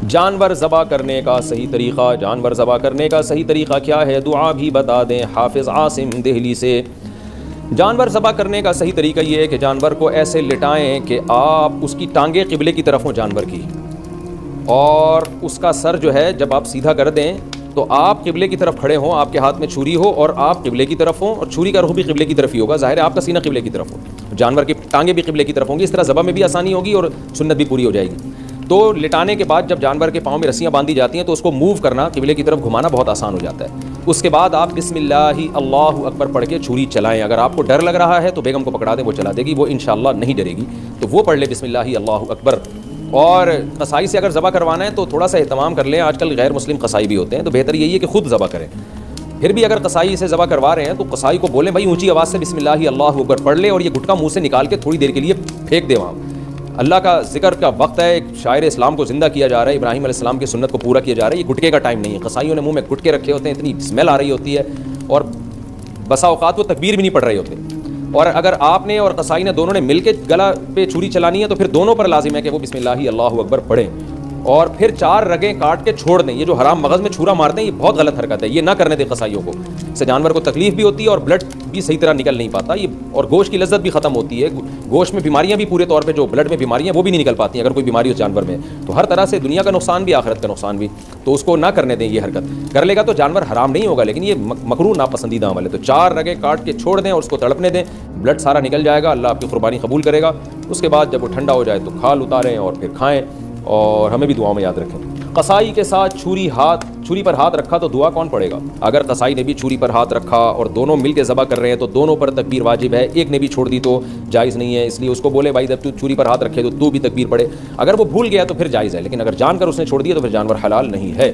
जानवर ज़बा करने का सही तरीक़ा, जानवर ज़बा करने का सही तरीक़ा क्या है, दुआ भी बता दें हाफिज़ आसिम दिल्ली से। जानवर ज़बा करने का सही तरीका ये है कि जानवर को ऐसे लिटाएं कि आप उसकी टांगें क़िबले की तरफ हों जानवर की, और उसका सर जो है जब आप सीधा कर दें तो आप क़िबले की तरफ खड़े हों, आपके हाथ में छुरी हो और आप क़िबले की तरफ हों, और छुरी का रुख भी क़िबले की तरफ ही होगा, ज़ाहिर है आपका सीना क़िबले की तरफ हो, जानवर की टांगें भी क़िबले की तरफ होंगी। इस तरह ज़बा में भी आसानी होगी और सुन्नत भी पूरी हो जाएगी। तो लिटाने के बाद जब जानवर के पाँव में रस्सियाँ बांधी जाती हैं तो उसको मूव करना, क़िबले की तरफ घुमाना बहुत आसान हो जाता है। उसके बाद आप बिस्मिल्लाहि अल्लाहु अकबर पढ़ के छुरी चलाएं। अगर आपको डर लग रहा है तो बेगम को पकड़ा दें, वो चला देगी, वो इंशाअल्लाह नहीं डरेगी, तो वो पढ़ ले बिस्मिल्लाहि अल्लाहु अकबर। और कसाई से अगर ज़बा करवाना है तो थोड़ा सा एहतमाम कर लें, आजकल गैर मुस्लिम कसाई भी होते हैं, तो बेहतर यही है कि खुद ज़बा करें। फिर भी अगर कसाई से ज़बा करवा रहे हैं तो कसाई को बोलें भाई ऊंची आवाज़ से बिस्मिल्लाहि अल्लाहु अकबर पढ़ ले, और ये गुटका मुँह से निकाल के थोड़ी देर के लिए फेंक दे वहाँ। अल्लाह का ज़िक्र का वक्त है, एक शायर इस्लाम को ज़िंदा किया जा रहा है, इब्राहीम अलैहिस्सलाम की सुन्नत को पूरा किया जा रहा है। ये गुटके का टाइम नहीं है। कसाईयों ने मुँह में गुटके रखे होते हैं, इतनी स्मेल आ रही होती है, और बसा औकात वो तकबीर भी नहीं पढ़ रहे होते। और अगर आपने और कसाई ने दोनों ने मिलकर गला पे छुरी चलानी है तो फिर दोनों पर लाजिम है कि वो बिस्मिल्लाहि अल्लाहु अकबर पढ़ें, और फिर 4 रगें काट के छोड़ दें। ये जो हराम मगज़ में छुरा मारते हैं ये बहुत गलत हरकत है, ये ना करने दें कसाईयों को। इससे जानवर को तकलीफ भी होती है और ब्लड भी सही तरह निकल नहीं पाता, ये और गोश्त की लज्जत भी ख़त्म होती है। गोश्त में बीमारियां भी पूरे तौर पे, जो ब्लड में बीमारियां वो भी नहीं निकल पाती हैं अगर कोई बीमारी उस जानवर में। तो हर तरह से दुनिया का नुकसान भी, आखिरत का नुकसान भी, तो उसको ना करने दें। ये हरकत कर लेगा तो जानवर हराम नहीं होगा, लेकिन ये मकरूह नापसंदीदा अमल है। तो 4 रगें काट के छोड़ दें और उसको तड़पने दें, ब्लड सारा निकल जाएगा, अल्लाह आपकी कुर्बानी कबूल करेगा। उसके बाद जब वो ठंडा हो जाए तो खाल उतारें और फिर खाएँ, और हमें भी दुआओं में याद रखें। कसाई के साथ छुरी पर हाथ रखा तो दुआ कौन पड़ेगा? अगर कसाई ने भी छुरी पर हाथ रखा और दोनों मिल के ज़बा कर रहे हैं तो दोनों पर तकबीर वाजिब है, एक ने भी छोड़ दी तो जायज़ नहीं है। इसलिए उसको बोले भाई जब तू छुरी पर हाथ रखे तो तू भी तकबीर पढ़े। अगर वो भूल गया तो फिर जायज़ है, लेकिन अगर जानकर उसने छोड़ दिया तो फिर जानवर हलाल नहीं है।